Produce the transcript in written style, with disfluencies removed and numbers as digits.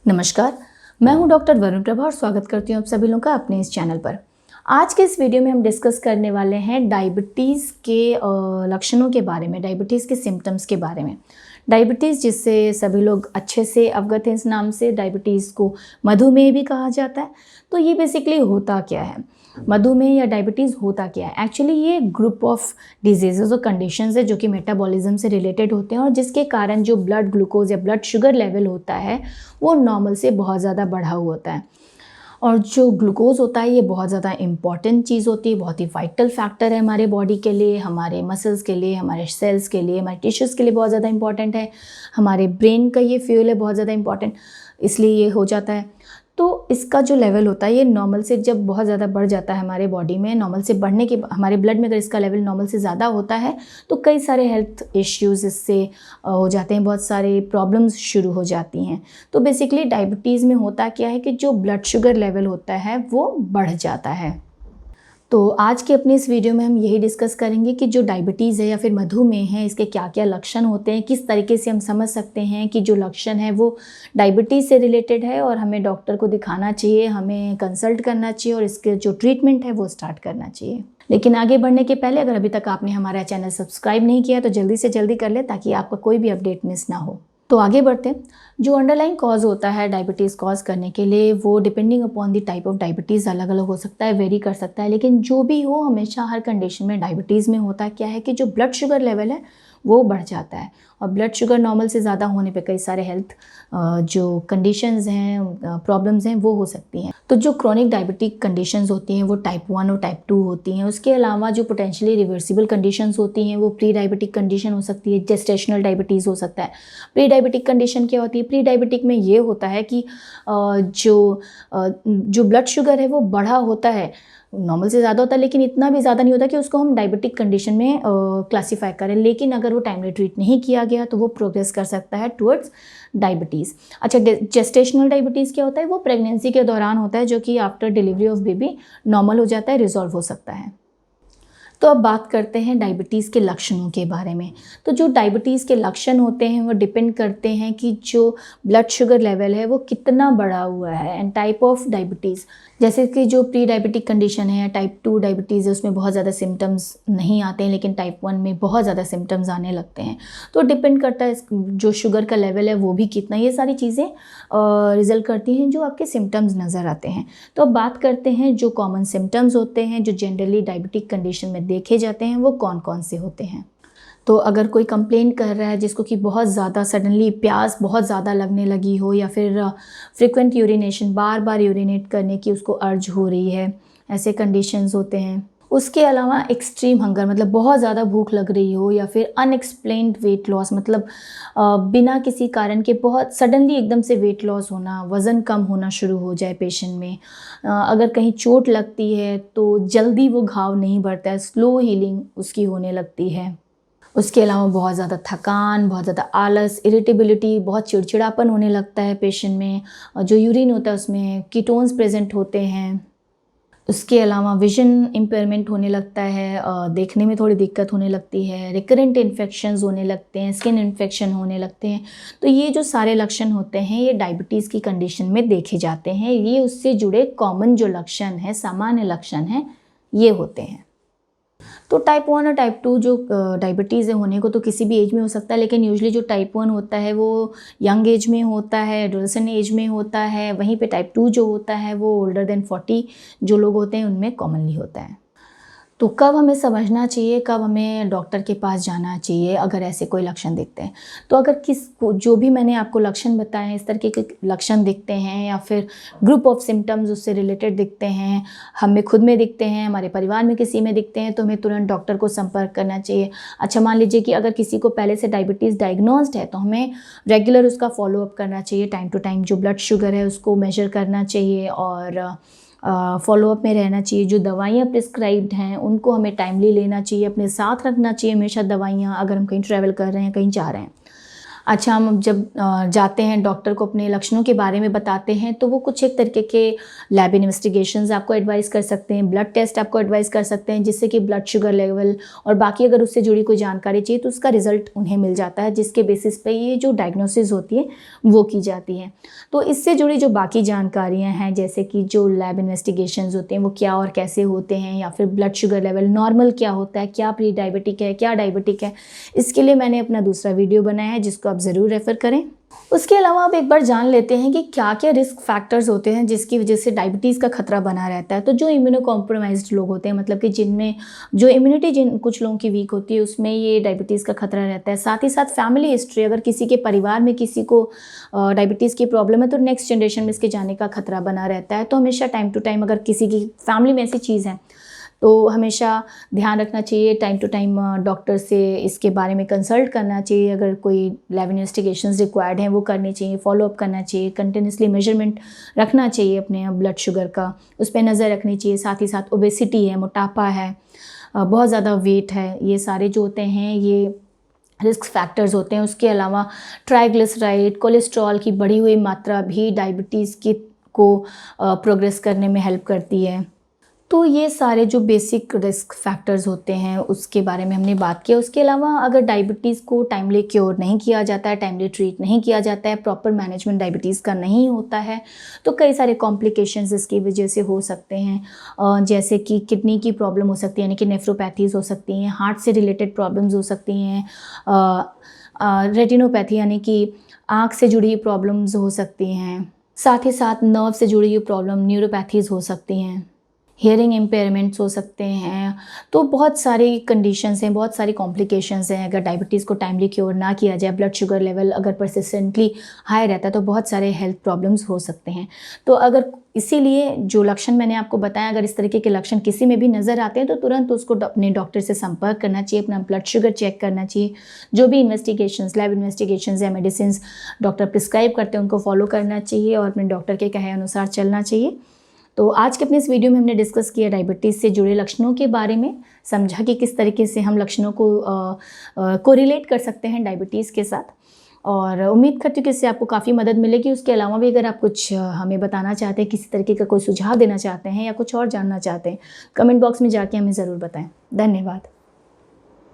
नमस्कार, मैं हूं डॉक्टर वरुण प्रभा और स्वागत करती हूं आप सभी लोगों का अपने इस चैनल पर। आज के इस वीडियो में हम डिस्कस करने वाले हैं डायबिटीज़ के लक्षणों के बारे में, डायबिटीज़ के सिम्टम्स के बारे में। डायबिटीज़ जिससे सभी लोग अच्छे से अवगत हैं, इस नाम से डायबिटीज़ को मधुमेह भी कहा जाता है। तो ये बेसिकली होता क्या है, मधुमेह या डायबिटीज़ होता क्या है? एक्चुअली ये ग्रुप ऑफ डिजीज़ेज़ और कंडीशंस है जो कि मेटाबॉलिज्म से रिलेटेड होते हैं और जिसके कारण जो ब्लड ग्लूकोज या ब्लड शुगर लेवल होता है वो नॉर्मल से बहुत ज़्यादा बढ़ा हुआ होता है। और जो ग्लूकोज़ होता है ये बहुत ज़्यादा इम्पॉर्टेंट चीज़ होती है, बहुत ही वाइटल फैक्टर है हमारे बॉडी के लिए, हमारे मसल्स के लिए, हमारे सेल्स के लिए, हमारे टिश्यूज़ के लिए बहुत ज़्यादा इंपॉर्टेंट है। हमारे ब्रेन का ये फ्यूल है बहुत ज़्यादा इंपॉर्टेंट, इसलिए ये हो जाता है। तो इसका जो लेवल होता है ये नॉर्मल से जब बहुत ज़्यादा बढ़ जाता है हमारे बॉडी में, नॉर्मल से बढ़ने के हमारे ब्लड में अगर इसका लेवल नॉर्मल से ज़्यादा होता है तो कई सारे हेल्थ इश्यूज़ इससे हो जाते हैं, बहुत सारे प्रॉब्लम्स शुरू हो जाती हैं। तो बेसिकली डायबिटीज़ में होता क्या है कि जो ब्लड शुगर लेवल होता है वो बढ़ जाता है। तो आज के अपने इस वीडियो में हम यही डिस्कस करेंगे कि जो डायबिटीज़ है या फिर मधुमेह है इसके क्या क्या लक्षण होते हैं, किस तरीके से हम समझ सकते हैं कि जो लक्षण है वो डायबिटीज़ से रिलेटेड है और हमें डॉक्टर को दिखाना चाहिए, हमें कंसल्ट करना चाहिए और इसके जो ट्रीटमेंट है वो स्टार्ट करना चाहिए। लेकिन आगे बढ़ने के पहले अगर अभी तक आपने हमारा चैनल सब्सक्राइब नहीं किया तो जल्दी से जल्दी कर ले ताकि आपका कोई भी अपडेट मिस ना हो। तो आगे बढ़ते हैं। जो अंडरलाइन कॉज होता है डायबिटीज़ कॉज करने के लिए वो depending upon the type of diabetes अलग अलग हो सकता है, वेरी कर सकता है, लेकिन जो भी हो हमेशा हर कंडीशन में डायबिटीज़ में होता क्या है कि जो ब्लड शुगर लेवल है वो बढ़ जाता है और ब्लड शुगर नॉर्मल से ज़्यादा होने पे कई सारे हेल्थ जो कंडीशंस हैं, प्रॉब्लम्स हैं वो हो सकती हैं। तो जो क्रोनिक डायबिटिक कंडीशंस होती हैं वो टाइप 1 और टाइप 2 होती हैं। उसके अलावा जो पोटेंशियली रिवर्सिबल कंडीशंस होती हैं वो प्री डायबिटिक कंडीशन हो सकती है, जेस्टेशनल डायबिटीज़ हो सकता है। प्री डायबिटिक कंडीशन क्या होती है? प्री डायबिटिक में ये होता है कि जो ब्लड शुगर है वो बढ़ा होता है, नॉर्मल से ज़्यादा होता है लेकिन इतना भी ज़्यादा नहीं होता कि उसको हम डायबिटिक कंडीशन में क्लासीफाई करें, लेकिन अगर वो टाइमली ट्रीट नहीं किया गया तो वो प्रोग्रेस कर सकता है टुवर्ड्स डायबिटीज़। अच्छा, जेस्टेशनल डायबिटीज़ क्या होता है? वो प्रेगनेंसी के दौरान होता है जो कि after delivery of baby normal हो जाता है, रिजॉल्व हो सकता है। तो अब बात करते हैं डायबिटीज़ के लक्षणों के बारे में। तो जो डायबिटीज़ के लक्षण होते हैं वो डिपेंड करते हैं कि जो ब्लड शुगर लेवल है वो कितना बढ़ा हुआ है एंड टाइप ऑफ डायबिटीज़। जैसे कि जो प्री डायबिटिक कंडीशन है, टाइप 2 डायबिटीज़ है, उसमें बहुत ज़्यादा सिम्टम्स नहीं आते हैं लेकिन टाइप 1 में बहुत ज़्यादा सिम्टम्स आने लगते हैं। तो डिपेंड करता है जो शुगर का लेवल है वो भी कितना, ये सारी चीज़ें रिजल्ट करती हैं जो आपके सिम्टम्स नज़र आते हैं। तो अब बात करते हैं जो कॉमन सिम्टम्स होते हैं जो जनरली डायबिटिक कंडीशन में देखे जाते हैं वो कौन कौन से होते हैं। तो अगर कोई कंप्लेन कर रहा है जिसको कि बहुत ज़्यादा सडनली प्यास बहुत ज़्यादा लगने लगी हो या फिर फ्रीक्वेंट यूरिनेशन, बार बार यूरिनेट करने की उसको अर्ज हो रही है, ऐसे कंडीशंस होते हैं। उसके अलावा एक्सट्रीम हंगर मतलब बहुत ज़्यादा भूख लग रही हो या फिर अनएक्सप्लेन्ड वेट लॉस मतलब बिना किसी कारण के बहुत सडनली एकदम से वेट लॉस होना, वज़न कम होना शुरू हो जाए पेशेंट में। अगर कहीं चोट लगती है तो जल्दी वो घाव नहीं बढ़ता है, स्लो हीलिंग उसकी होने लगती है। उसके अलावा बहुत ज़्यादा थकान, बहुत ज़्यादा आलस, इरिटेबिलिटी, बहुत चिड़चिड़ापन होने लगता है पेशेंट में। जो यूरिन होता है उसमें कीटोन्स प्रेजेंट होते हैं। उसके अलावा विजन इम्पेयरमेंट होने लगता है, देखने में थोड़ी दिक्कत होने लगती है, रिकरेंट इन्फेक्शंस होने लगते हैं, स्किन इन्फेक्शन होने लगते हैं। तो ये जो सारे लक्षण होते हैं ये डायबिटीज़ की कंडीशन में देखे जाते हैं। ये उससे जुड़े कॉमन जो लक्षण हैं, सामान्य लक्षण हैं, ये होते हैं। तो टाइप 1 और टाइप 2 जो डायबिटीज़ है होने को तो किसी भी एज में हो सकता है, लेकिन यूजुअली जो टाइप 1 होता है वो यंग एज में होता है, एडोलेसेंट एज में होता है। वहीं पे टाइप 2 जो होता है वो ओल्डर देन 40 जो लोग होते हैं उनमें कॉमनली होता है। तो कब हमें समझना चाहिए, कब हमें डॉक्टर के पास जाना चाहिए अगर ऐसे कोई लक्षण दिखते हैं? तो अगर जो भी मैंने आपको लक्षण बताए हैं इस तरह के लक्षण दिखते हैं या फिर ग्रुप ऑफ सिम्टम्स उससे रिलेटेड दिखते हैं, हमें खुद में दिखते हैं, हमारे परिवार में किसी में दिखते हैं, तो हमें तुरंत डॉक्टर को संपर्क करना चाहिए। अच्छा, मान लीजिए कि अगर किसी को पहले से डायबिटीज़ डायग्नोस्ड है तो हमें रेगुलर उसका फॉलोअप करना चाहिए, टाइम टू टाइम जो ब्लड शुगर है उसको मेजर करना चाहिए और फॉलोअप में रहना चाहिए। जो दवाइयाँ प्रिस्क्राइब्ड हैं उनको हमें टाइमली लेना चाहिए, अपने साथ रखना चाहिए हमेशा दवाइयाँ, अगर हम कहीं ट्रैवल कर रहे हैं, कहीं जा रहे हैं। अच्छा, हम जब जाते हैं डॉक्टर को अपने लक्षणों के बारे में बताते हैं तो वो कुछ एक तरीके के लैब इन्वेस्टिगेशंस आपको एडवाइस कर सकते हैं, ब्लड टेस्ट आपको एडवाइस कर सकते हैं, जिससे कि ब्लड शुगर लेवल और बाकी अगर उससे जुड़ी कोई जानकारी चाहिए तो उसका रिजल्ट उन्हें मिल जाता है, जिसके बेसिस पे ये जो डायग्नोसिस होती है वो की जाती है। तो इससे जुड़ी जो बाकी जानकारियाँ हैं, जैसे कि जो लैब इन्वेस्टिगेशंस होते हैं वो क्या और कैसे होते हैं, या फिर ब्लड शुगर लेवल नॉर्मल क्या होता है, क्या प्री डायबिटिक है, क्या डायबिटिक है, इसके लिए मैंने अपना दूसरा वीडियो बनाया है जिसको आप ज़रूर रेफ़र करें। उसके अलावा आप एक बार जान लेते हैं कि क्या क्या रिस्क फैक्टर्स होते हैं जिसकी वजह से डायबिटीज़ का खतरा बना रहता है। तो जो इम्यूनो कॉम्प्रोमाइज्ड लोग होते हैं, मतलब कि जिनमें जो इम्यूनिटी जिन कुछ लोगों की वीक होती है, उसमें ये डायबिटीज़ का खतरा रहता है। साथ ही साथ फैमिली हिस्ट्री, अगर किसी के परिवार में किसी को डायबिटीज़ की प्रॉब्लम है तो नेक्स्ट जनरेशन में इसके जाने का खतरा बना रहता है। तो हमेशा टाइम टू टाइम अगर किसी की फैमिली में ऐसी चीज़ है तो हमेशा ध्यान रखना चाहिए, टाइम टू टाइम डॉक्टर से इसके बारे में कंसल्ट करना चाहिए। अगर कोई लैब इन्वेस्टिगेशंस रिक्वायर्ड हैं वो करनी चाहिए, फॉलोअप करना चाहिए, कंटिन्यूसली मेजरमेंट रखना चाहिए अपने ब्लड शुगर का, उस पर नज़र रखनी चाहिए। साथ ही साथ ओबेसिटी है, मोटापा है, बहुत ज़्यादा वेट है, ये सारे जो होते हैं ये रिस्क फैक्टर्स होते हैं। उसके अलावा ट्राइग्लिसराइड, कोलेस्ट्रॉल की बढ़ी हुई मात्रा भी डायबिटीज़ को प्रोग्रेस करने में हेल्प करती है। तो ये सारे जो बेसिक रिस्क फैक्टर्स होते हैं उसके बारे में हमने बात किया। उसके अलावा अगर डायबिटीज़ को टाइमली क्योर नहीं किया जाता है, टाइमली ट्रीट नहीं किया जाता है, प्रॉपर मैनेजमेंट डायबिटीज़ का नहीं होता है, तो कई सारे कॉम्प्लिकेशंस इसकी वजह से हो सकते हैं। जैसे कि किडनी की प्रॉब्लम हो सकती है, यानी कि नेफ्रोपैथीज़ हो सकती हैं, हार्ट से रिलेटेड प्रॉब्लम्स हो सकती हैं, रेटिनोपैथी यानी कि आँख से जुड़ी प्रॉब्लम्स हो सकती हैं, साथ ही साथ नर्व से जुड़ी हुई प्रॉब्लम न्यूरोपैथीज़ हो सकती हैं, हियरिंग इम्पेयरमेंट्स हो सकते हैं। तो बहुत सारी कंडीशंस हैं, बहुत सारी कॉम्प्लिकेशंस हैं। अगर डायबिटीज़ को टाइमली क्योर ना किया जाए, ब्लड शुगर लेवल अगर परसिस्टेंटली हाई रहता है तो बहुत सारे हेल्थ प्रॉब्लम्स हो सकते हैं। तो अगर इसीलिए जो लक्षण मैंने आपको बताया, अगर इस तरीके के लक्षण किसी में भी नज़र आते हैं तो तुरंत उसको अपने डॉक्टर से संपर्क करना चाहिए, अपना ब्लड शुगर चेक करना चाहिए। जो भी इन्वेस्टिगेशंस, लैब इन्वेस्टिगेशंस या मेडिसिन डॉक्टर प्रिस्क्राइब करते हैं उनको फॉलो करना चाहिए और अपने डॉक्टर के कहे अनुसार चलना चाहिए। तो आज के अपने इस वीडियो में हमने डिस्कस किया डायबिटीज़ से जुड़े लक्षणों के बारे में, समझा कि किस तरीके से हम लक्षणों को कोरिलेट कर सकते हैं डायबिटीज़ के साथ, और उम्मीद करती हूँ कि इससे आपको काफ़ी मदद मिलेगी। उसके अलावा भी अगर आप कुछ हमें बताना चाहते हैं, किसी तरीके का कोई सुझाव देना चाहते हैं या कुछ और जानना चाहते हैं, कमेंट बॉक्स में जाके हमें ज़रूर बताएं। धन्यवाद।